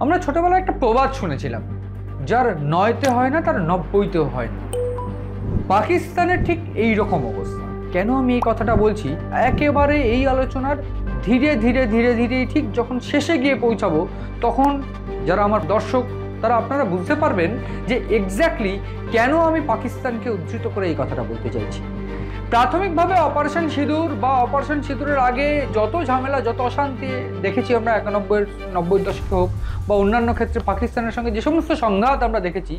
আমরা ছোটবেলায় একটা প্রবাদ শুনেছিলাম, যার নয়তে হয় না তার নব্বইতেও হয় না। পাকিস্তানের ঠিক এই রকম অবস্থা। কেন আমি এই কথাটা বলছি, একেবারে এই আলোচনার ধীরে ধীরে ধীরে ধীরে ঠিক যখন শেষে গিয়ে পৌঁছাবো, তখন যারা আমার দর্শক তারা আপনারা বুঝতে পারবেন যে এক্স্যাক্টলি কেন আমি পাকিস্তানকে উদ্ধৃত করে এই কথাটা বলতে চাইছি। প্রাথমিকভাবে অপারেশন সিঁদুর বা অপারেশন সিঁদুরের আগে যত ঝামেলা, যত অশান্তি দেখেছি আমরা 91-90 দশকে হোক বা অন্যান্য ক্ষেত্রে পাকিস্তানের সঙ্গে যে সমস্ত সংঘাত আমরা দেখেছি,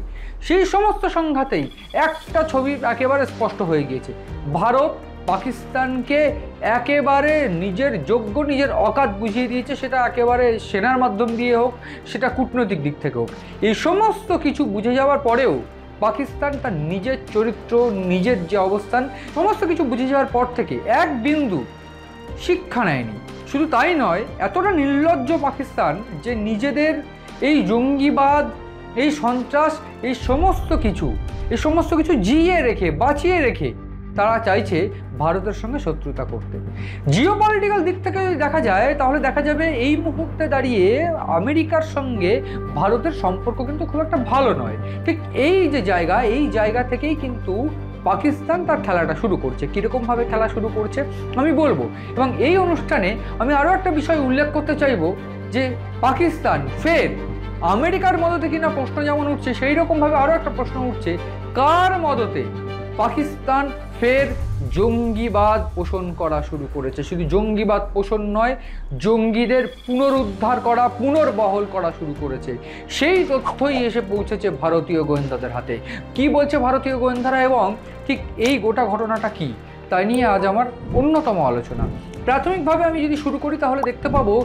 সেই সমস্ত সংঘাতেই একটা ছবি একেবারে স্পষ্ট হয়ে গিয়েছে। ভারত পাকিস্তানকে একেবারে নিজের যোগ্য, নিজের অকাত বুঝিয়ে দিয়েছে, সেটা একেবারে সেনার মাধ্যম দিয়ে হোক, সেটা কূটনৈতিক দিক থেকে হোক। এই সমস্ত কিছু বুঝে যাওয়ার পরেও পাকিস্তান তার নিজের চরিত্র, নিজের যে অবস্থান, সমস্ত কিছু বুঝে যাওয়ার পর থেকে এক বিন্দু শিক্ষা নেয়নি। শুধু তাই নয়, এতটা নির্লজ্জ পাকিস্তান যে নিজেদের এই জঙ্গিবাদ, এই সন্ত্রাস, এই সমস্ত কিছু জিয়ে রেখে, বাঁচিয়ে রেখে তারা চাইছে ভারতের সঙ্গে শত্রুতা করতে। জিওপলিটিক্যাল দিক থেকে যদি দেখা যায়, তাহলে দেখা যাবে এই মুহূর্তে দাঁড়িয়ে আমেরিকার সঙ্গে ভারতের সম্পর্ক কিন্তু খুব একটা ভালো নয়। ঠিক এই যে জায়গা, এই জায়গা থেকেই কিন্তু পাকিস্তান তার খেলাটা শুরু করছে। কীরকমভাবে খেলা শুরু করছে আমি বলবো, এবং এই অনুষ্ঠানে আমি আরও একটা বিষয় উল্লেখ করতে চাইবো যে পাকিস্তান ফের আমেরিকার মদতে কিনা প্রশ্ন যেমন উঠছে, সেই রকমভাবে আরও একটা প্রশ্ন উঠছে, কার মদতে পাকিস্তান ফের জঙ্গিবাদ পোষণ করা শুরু করেছে। শুধু জঙ্গিবাদ পোষণ নয়, জঙ্গিদের পুনরুদ্ধার করা, পুনর্বহল করা শুরু করেছে। সেই তথ্যই এসে পৌঁছেছে ভারতীয় গোয়েন্দাদের হাতে। কি বলছে ভারতীয় গোয়েন্দারা এবং ঠিক এই গোটা ঘটনাটা কি, তাই নিয়ে আজ আমার অন্যতম আলোচনা। প্রাথমিকভাবে আমি যদি শুরু করি, তাহলে দেখতে পাবো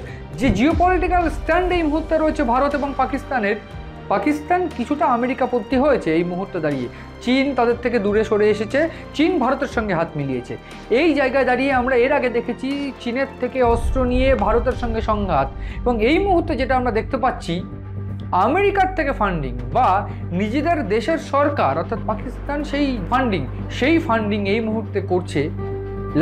যে জিওপলিটিক্যাল স্ট্যান্ড এই মুহূর্তে রয়েছে ভারত এবং পাকিস্তানের। পাকিস্তান কিছুটা আমেরিকাপন্থী হয়েছে এই মুহূর্তে দাঁড়িয়ে। চীন তাদের থেকে দূরে সরে এসেছে, চীন ভারতের সঙ্গে হাত মিলিয়েছে। এই জায়গায় দাঁড়িয়ে আমরা এর আগে দেখেছি চীনের থেকে অস্ত্র নিয়ে ভারতের সঙ্গে সংঘাত, এবং এই মুহূর্তে যেটা আমরা দেখতে পাচ্ছি, আমেরিকার থেকে ফান্ডিং বা নিজেদের দেশের সরকার অর্থাৎ পাকিস্তান সেই ফান্ডিং এই মুহূর্তে করছে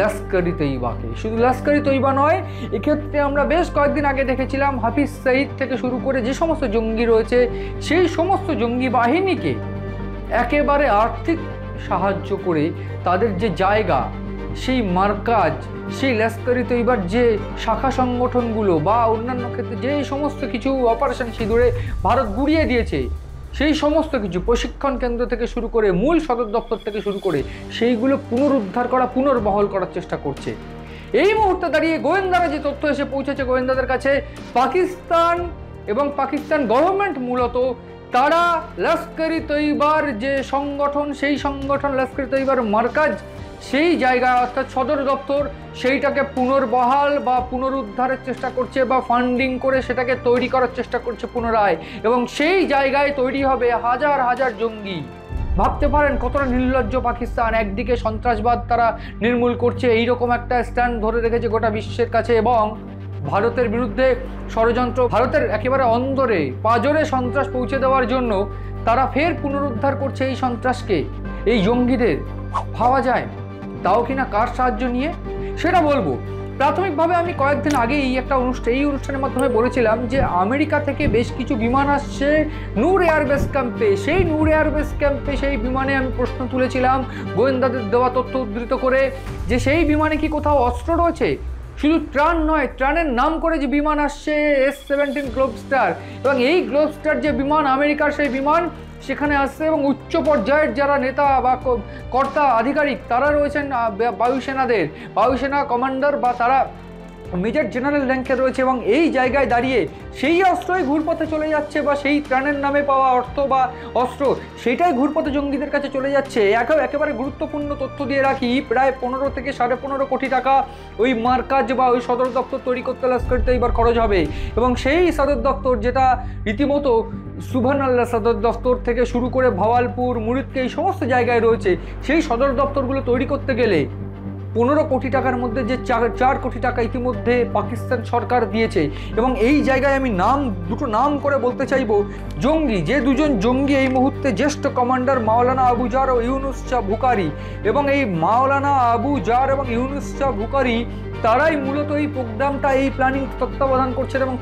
লস্করি তৈবাকে। শুধু লস্করি তৈবা নয়, এক্ষেত্রে আমরা বেশ কয়েকদিন আগে দেখেছিলাম হাফিজ সঈদ থেকে শুরু করে যে সমস্ত জঙ্গি রয়েছে, সেই সমস্ত জঙ্গি বাহিনীকে একেবারে আর্থিক সাহায্য করে তাদের যে জায়গা, সেই মার্কাজ, সেই লস্করি তৈবার যে শাখা সংগঠনগুলো বা অন্যান্য ক্ষেত্রে যে সমস্ত কিছু অপারেশন সিঁদুরে ভারত গুড়িয়ে দিয়েছে, সেই সমস্ত কিছু প্রশিক্ষণ কেন্দ্র থেকে শুরু করে মূল সদর দপ্তর থেকে শুরু করে সেইগুলো পুনরুদ্ধার করা, পুনর্বহল করার চেষ্টা করছে। এই মুহূর্তে দাঁড়িয়ে গোয়েন্দারা যে তথ্য এসে পৌঁছেছে গোয়েন্দাদের কাছে, পাকিস্তান এবং পাকিস্তান গভর্নমেন্ট মূলত তারা লস্করি তৈবার যে সংগঠন, সেই সংগঠন লস্করি তৈবার মার্কাজ, সেই জায়গা অর্থাৎ সদর দপ্তর, সেইটাকে পুনর্বহাল বা পুনরুদ্ধারের চেষ্টা করছে বা ফান্ডিং করে সেটাকে তৈরি করার চেষ্টা করছে পুনরায়, এবং সেই জায়গায় তৈরি হবে হাজার হাজার জঙ্গি। ভাবতে পারেন কতটা নির্লজ্জ পাকিস্তান। একদিকে সন্ত্রাসবাদ তারা নির্মূল করছে, এইরকম একটা স্ট্যান্ড ধরে রেখেছে গোটা বিশ্বের কাছে, এবং ভারতের বিরুদ্ধে ষড়যন্ত্র, ভারতের একেবারে অন্দরে পাঁজরে সন্ত্রাস পৌঁছে দেওয়ার জন্য তারা ফের পুনরুদ্ধার করছে এই সন্ত্রাসকে, এই জঙ্গিদের। ভাবা যায়, তাও কিনা কার সাহায্য নিয়ে, সেটা বলবো। প্রাথমিকভাবে আমি কয়েকদিন আগে এই অনুষ্ঠানের মাধ্যমে বলেছিলাম যে আমেরিকা থেকে বেশ কিছু বিমান আসছে নূর এয়ারবেস ক্যাম্পে। সেই নূর এয়ারবেস ক্যাম্পে সেই বিমানে আমি প্রশ্ন তুলেছিলাম গোয়েন্দাদের দেওয়া তথ্য উদ্ধৃত করে, যে সেই বিমানে কি কোথাও অস্ত্র রয়েছে। শুধু ত্রাণ নয়, ত্রাণের নাম করে যে বিমান আসছে S-17 গ্লোবস্টার, এবং এই গ্লোবস্টার যে বিমান আমেরিকার, সেই বিমান সেখানে আসছে, এবং উচ্চ পর্যায়ের যারা নেতা বা কর্তা আধিকারিক তারা রয়েছেন বায়ুসেনা কমান্ডার বা তারা মেজর জেনারেল র্যাঙ্কে রয়েছে, এবং এই জায়গায় দাঁড়িয়ে সেই অস্ত্রই ঘুরপথে চলে যাচ্ছে, বা সেই ত্রাণের নামে পাওয়া অর্থ বা অস্ত্র সেটাই ঘুরপথে জঙ্গিদের কাছে চলে যাচ্ছে। একেবারে গুরুত্বপূর্ণ তথ্য দিয়ে রাখি, প্রায় 15 থেকে 15.5 কোটি টাকা ওই মার্কাজ বা ওই সদর দপ্তর তৈরি করতে লস্করি তৈবার খরচ হবে, এবং সেই সদর দপ্তর যেটা রীতিমতো সুবহানাল্লাহ সদর দপ্তর থেকে শুরু করে ভাওয়ালপুর, মুরিদকে এই সমস্ত জায়গায় রয়েছে, সেই সদর দপ্তরগুলো তৈরি করতে গেলে 15 কোটি টাকার মধ্যে যে 4 কোটি টাকা ইতিমধ্যে পাকিস্তান সরকার দিয়েছে। এবং এই জায়গায় আমি দুটো নাম করে বলতে চাইব, যে দুজন জঙ্গি এই মুহূর্তে জ্যেষ্ঠ কমান্ডার মাওলানা আবু জার ও ইউনুস শাহ বুখারী, এবং এই মাওলানা আবু জার এবং ইউনুস শাহ বুখারী তারাই মূলত এই প্রোগ্রামটা, এই প্ল্যানিং তত্ত্বাবধান করছেন এবং